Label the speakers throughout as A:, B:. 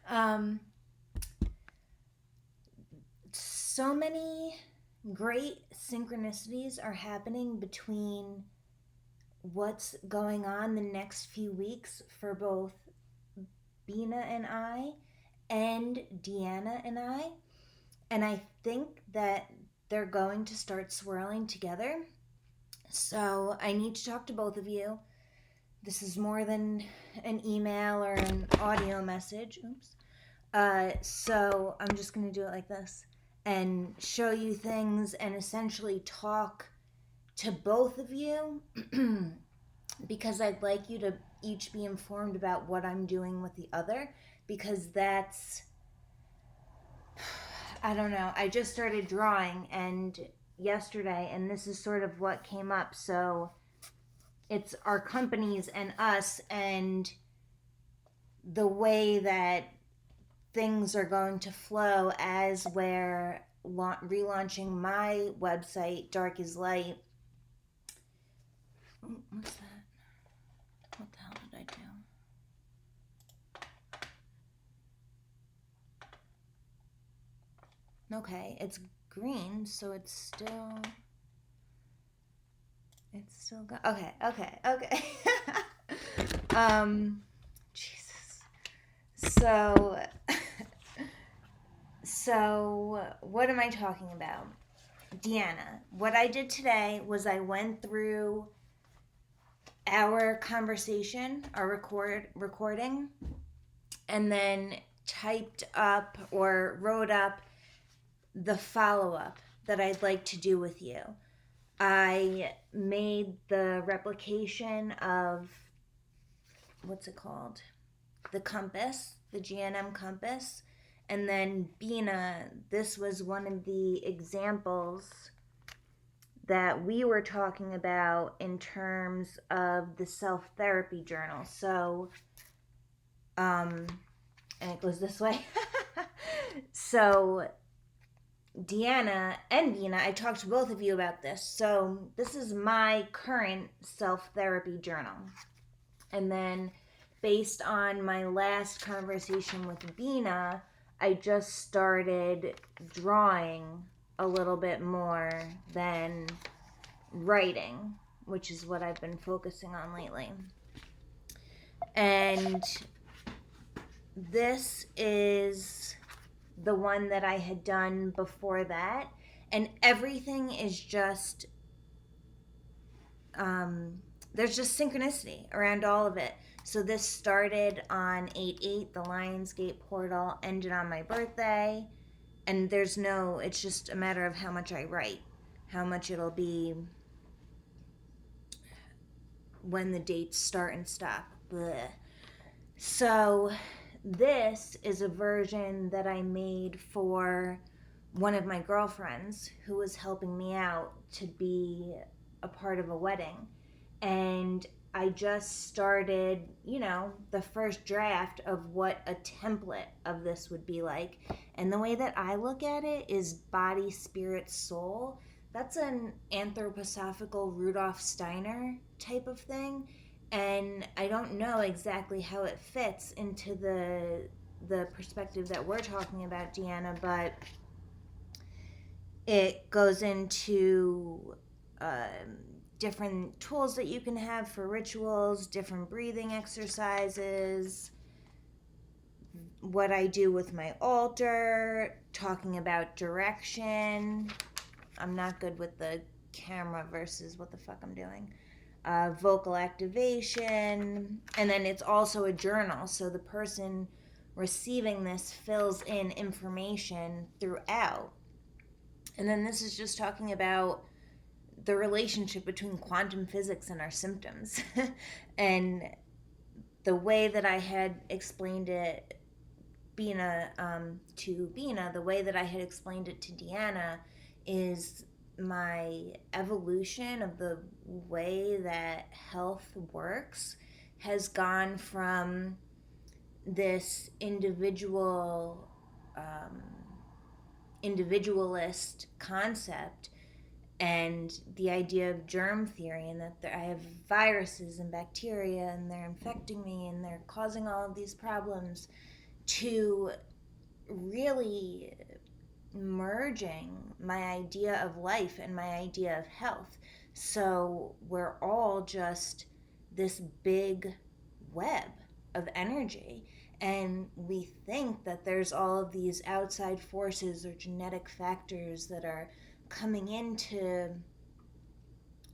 A: um, so many great synchronicities are happening between what's going on the next few weeks for both Bina and I and Deanna and I. And I think that they're going to start swirling together. So I need to talk to both of you. This is more than an email or an audio message. Oops. So I'm just going to do it like this and show you things and essentially talk to both of you because I'd like you to each be informed about what I'm doing with the other because that's, I don't know. I just started drawing and yesterday and this is sort of what came up. So it's our companies and us and the way that things are going to flow as we're relaunching my website, Dark is Light. What's that? What the hell did I do? Okay, it's green, so it's still got. Okay. Jesus. So, so what am I talking about? Deanna, what I did today was I went through our conversation, our recording, and then typed up or wrote up the follow up that I'd like to do with you. I made the replication of what's it called? The compass, the GNM compass. And then Bina, this was one of the examples that we were talking about in terms of the self-therapy journal. So, and it goes this way. So, Deanna and Bina, I talked to both of you about this. So, this is my current self-therapy journal. And then, based on my last conversation with Bina, I just started drawing a little bit more than writing, which is what I've been focusing on lately. And this is the one that I had done before that. And everything is just, there's just synchronicity around all of it. So this started on 8/8, the Lionsgate portal, ended on my birthday. And it's just a matter of how much I write, how much it'll be when the dates start and stop. Blech. So this is a version that I made for one of my girlfriends who was helping me out to be a part of a wedding. And I just started, the first draft of what a template of this would be like. And the way that I look at it is body, spirit, soul. That's an anthroposophical Rudolf Steiner type of thing. And I don't know exactly how it fits into the perspective that we're talking about, Deanna, but it goes into different tools that you can have for rituals, different breathing exercises, what I do with my altar, talking about direction. I'm not good with the camera versus what the fuck I'm doing. Vocal activation, and then it's also a journal, so the person receiving this fills in information throughout. And then this is just talking about the relationship between quantum physics and our symptoms. And the way that I had explained it to Bina, the way that I had explained it to Deanna is my evolution of the way that health works has gone from this individualist concept and the idea of germ theory, and that I have viruses and bacteria and they're infecting me and they're causing all of these problems, to really merging my idea of life and my idea of health. So we're all just this big web of energy. And we think that there's all of these outside forces or genetic factors that are coming into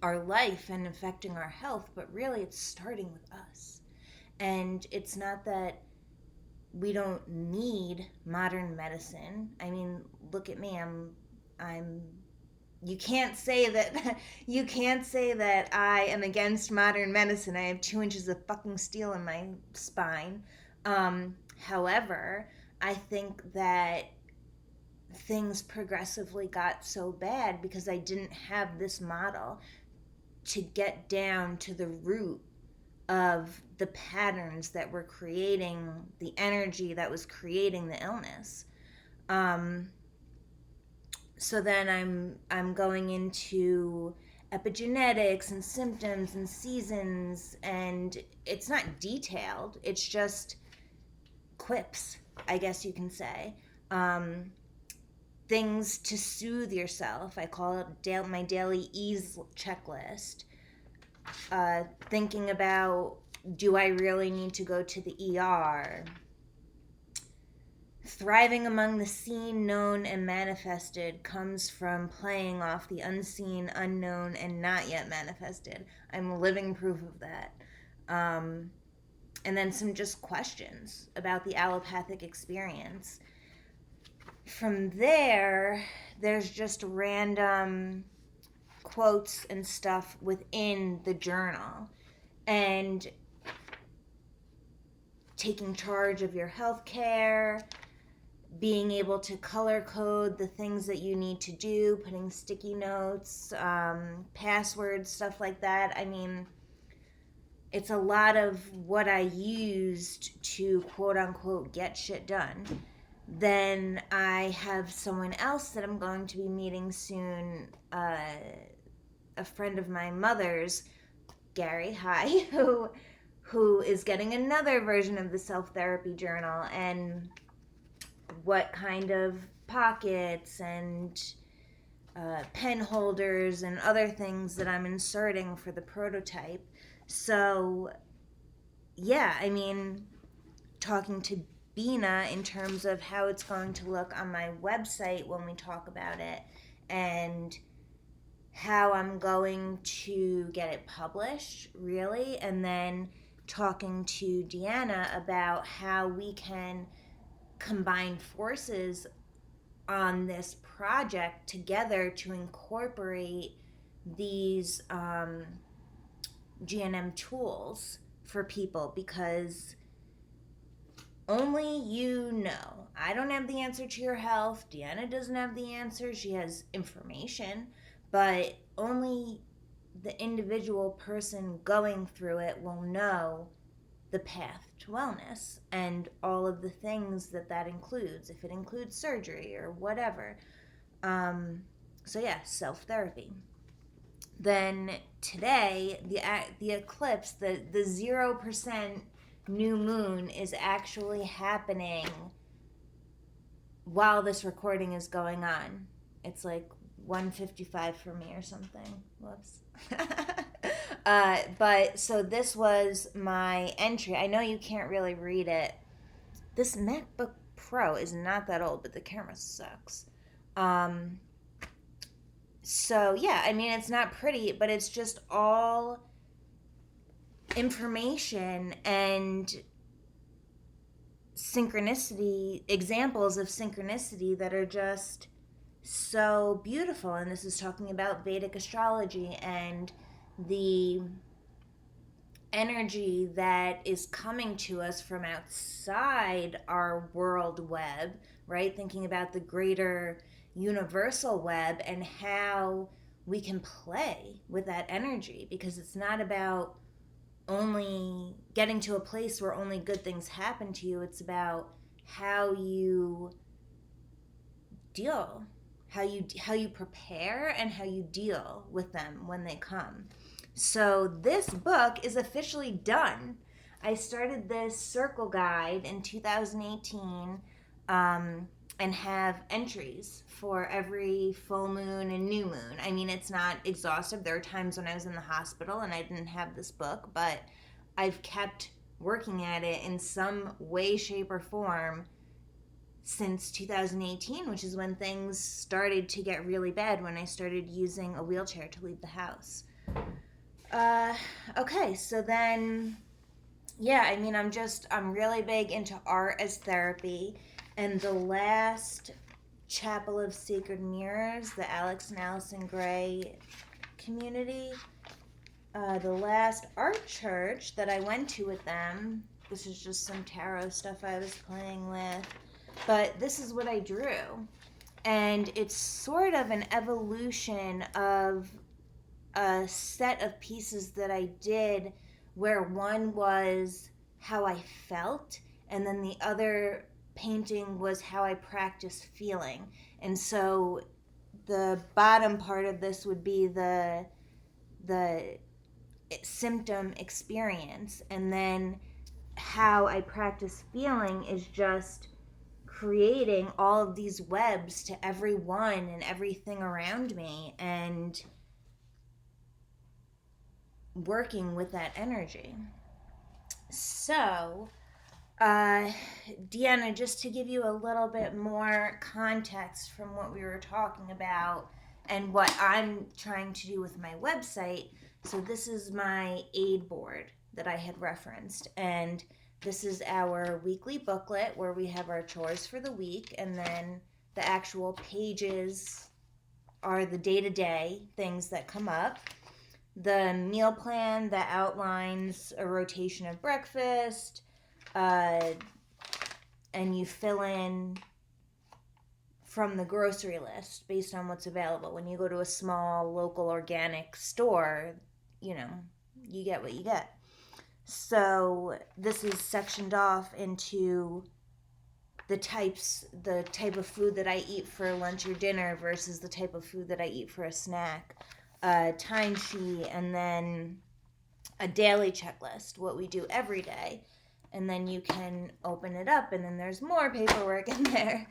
A: our life and affecting our health, but really it's starting with us. And it's not that we don't need modern medicine. I mean, look at me. I'm you can't say that you can't say that I am against modern medicine. I have 2 inches of fucking steel in my spine. However, I think that things progressively got so bad because I didn't have this model to get down to the root of the patterns that were creating the energy that was creating the illness. Um, so then I'm going into epigenetics and symptoms and seasons, and it's not detailed. It's just quips, I guess you can say. Things to soothe yourself. I call it my daily ease checklist. Thinking about, do I really need to go to the ER? Thriving among the seen, known, and manifested comes from playing off the unseen, unknown, and not yet manifested. I'm living proof of that. And then some just questions about the allopathic experience. From there, there's just random quotes and stuff within the journal. And taking charge of your health care, being able to color code the things that you need to do, putting sticky notes, passwords, stuff like that. I mean, it's a lot of what I used to quote unquote get shit done. Then I have someone else that I'm going to be meeting soon, a friend of my mother's, Gary, hi, who is getting another version of the self-therapy journal, and what kind of pockets and pen holders and other things that I'm inserting for the prototype. So yeah, I mean, talking to Bina in terms of how it's going to look on my website when we talk about it, and how I'm going to get it published, really, and then talking to Deanna about how we can combine forces on this project together to incorporate these GNM tools for people, because only you know. I don't have the answer to your health. Deanna doesn't have the answer. She has information, but only the individual person going through it will know the path to wellness and all of the things that includes, if it includes surgery or whatever. So yeah, self-therapy. Then today, the eclipse, the 0% new moon is actually happening while this recording is going on. It's like 1:55 for me or something. Whoops. But so this was my entry. I know you can't really read it. This MacBook Pro is not that old, but the camera sucks. So yeah, I mean, it's not pretty, but it's just all information and synchronicity, examples of synchronicity that are just so beautiful. And this is talking about Vedic astrology and the energy that is coming to us from outside our world web, right? Thinking about the greater universal web and how we can play with that energy, because it's not about only getting to a place where only good things happen to you. It's about how you deal, how you prepare, and how you deal with them when they come. So this book is officially done. I started this circle guide in 2018, and have entries for every full moon and new moon. I mean, it's not exhaustive. There are times when I was in the hospital and I didn't have this book, but I've kept working at it in some way, shape, or form since 2018, which is when things started to get really bad, when I started using a wheelchair to leave the house. Uh, okay, so then, yeah, I mean, I'm really big into art as therapy. And the last Chapel of Sacred Mirrors, the Alex and Allison Gray community, the last art church that I went to with them, this is just some tarot stuff I was playing with, but this is what I drew. And it's sort of an evolution of a set of pieces that I did, where one was how I felt, and then the other painting was how I practiced feeling. And so the bottom part of this would be the symptom experience, and then how I practice feeling is just creating all of these webs to everyone and everything around me, and working with that energy. So, uh, Deanna, just to give you a little bit more context from what we were talking about and what I'm trying to do with my website. So, this is my aid board that I had referenced, and this is our weekly booklet where we have our chores for the week, and then the actual pages are the day-to-day things that come up. The meal plan that outlines a rotation of breakfast, uh, and you fill in from the grocery list based on what's available. When you go to a small local organic store, you know, you get what you get. So this is sectioned off into the type of food that I eat for lunch or dinner versus the type of food that I eat for a snack, a time sheet, and then a daily checklist, what we do every day. And then you can open it up, and then there's more paperwork in there.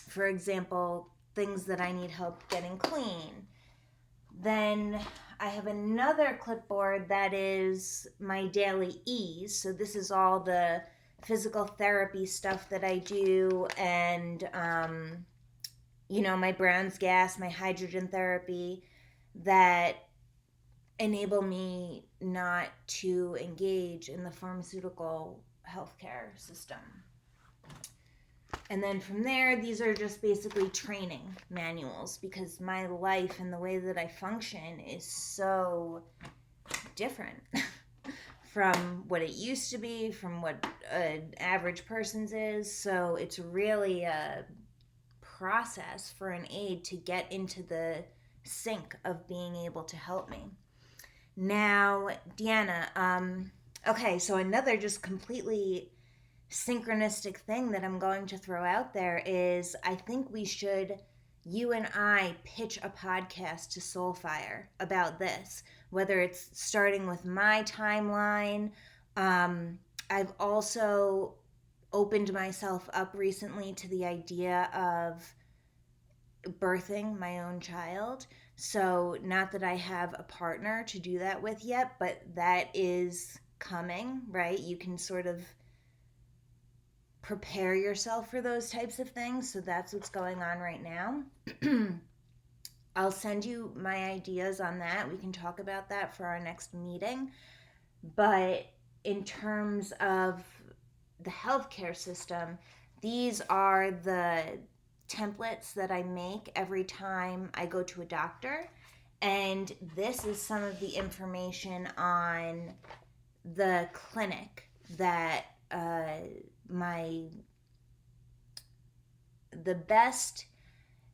A: For example, things that I need help getting clean. Then I have another clipboard that is my daily ease. So this is all the physical therapy stuff that I do, and my Brown's gas, my hydrogen therapy, that enable me not to engage in the pharmaceutical healthcare system. And then from there, these are just basically training manuals, because my life and the way that I function is so different from what it used to be, from what an average person's is. So it's really a process for an aide to get into the sync of being able to help me. Now, Deanna, okay, so another just completely synchronistic thing that I'm going to throw out there is, I think you and I pitch a podcast to Soulfire about this, whether it's starting with my timeline. I've also opened myself up recently to the idea of birthing my own child. So, not that I have a partner to do that with yet, but that is coming, right? You can sort of prepare yourself for those types of things. So, that's what's going on right now. I'll send you my ideas on that. We can talk about that for our next meeting. But in terms of the healthcare system, these are the templates that I make every time I go to a doctor. And this is some of the information on the clinic that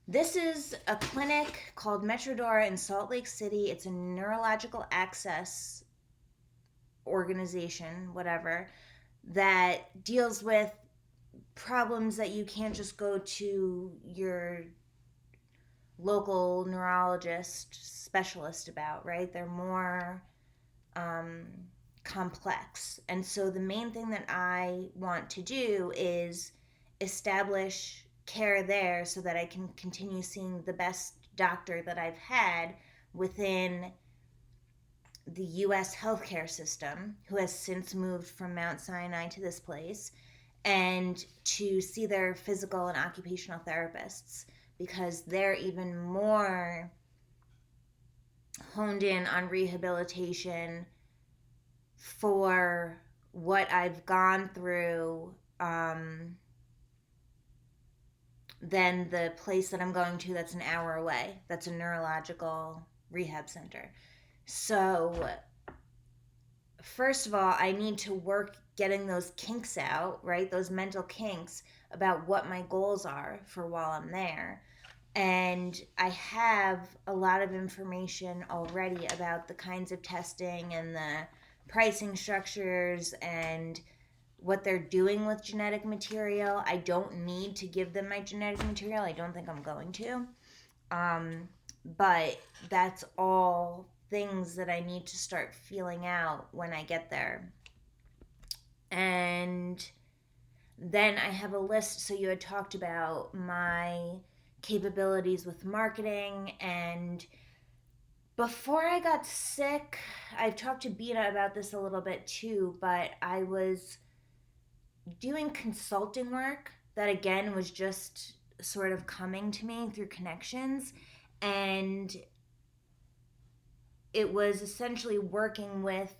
A: this is a clinic called Metrodora in Salt Lake City. It's a neurological access organization, whatever, that deals with problems that you can't just go to your local neurologist specialist about, right? They're more complex. And so the main thing that I want to do is establish care there so that I can continue seeing the best doctor that I've had within the US healthcare system, who has since moved from Mount Sinai to this place, and to see their physical and occupational therapists, because they're even more honed in on rehabilitation for what I've gone through than the place that I'm going to that's an hour away. That's a neurological rehab center. So, first of all, I need to work getting those kinks out, right? Those mental kinks about what my goals are for while I'm there. And I have a lot of information already about the kinds of testing and the pricing structures and what they're doing with genetic material. I don't need to give them my genetic material. I don't think I'm going to. But that's all things that I need to start feeling out when I get there. And then I have a list. So you had talked about my capabilities with marketing, and before I got sick, I've talked to Bina about this a little bit too, but I was doing consulting work that again was just sort of coming to me through connections, and it was essentially working with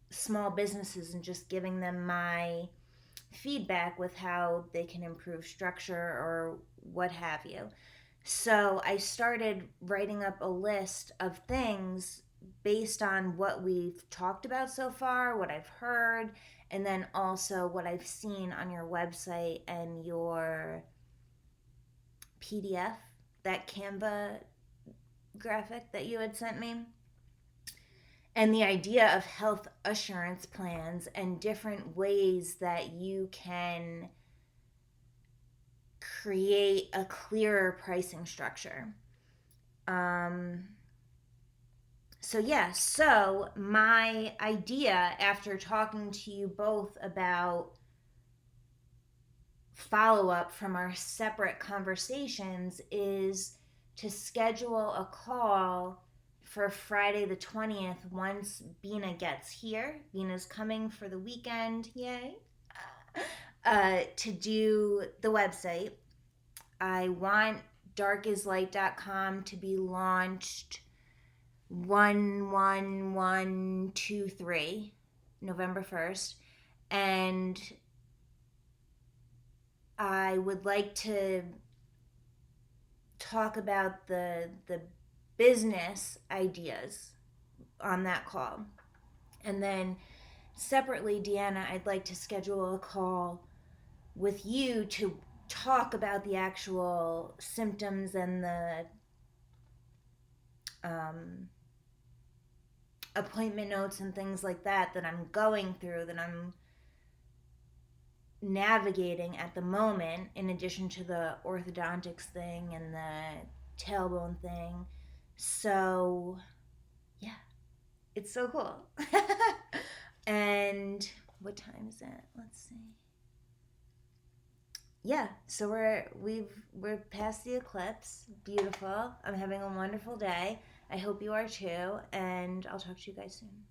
A: small businesses and just giving them my feedback with how they can improve structure or what have you. So I started writing up a list of things based on what we've talked about so far, what I've heard, and then also what I've seen on your website and your PDF, that Canva graphic that you had sent me. And the idea of health assurance plans and different ways that you can create a clearer pricing structure. So my idea after talking to you both about follow-up from our separate conversations is to schedule a call for Friday the 20th once Bina gets here. Bina's coming for the weekend, yay, to do the website. I want darkislight.com to be launched 1/1/1/23, November 1st, and I would like to talk about the business ideas on that call. And then separately, Deanna, I'd like to schedule a call with you to talk about the actual symptoms and the appointment notes and things like that I'm going through, that I'm navigating at the moment, in addition to the orthodontics thing and the tailbone thing. So, yeah, it's so cool. And what time is it? Let's see. Yeah, so we're past the eclipse. Beautiful. I'm having a wonderful day. I hope you are too, and I'll talk to you guys soon.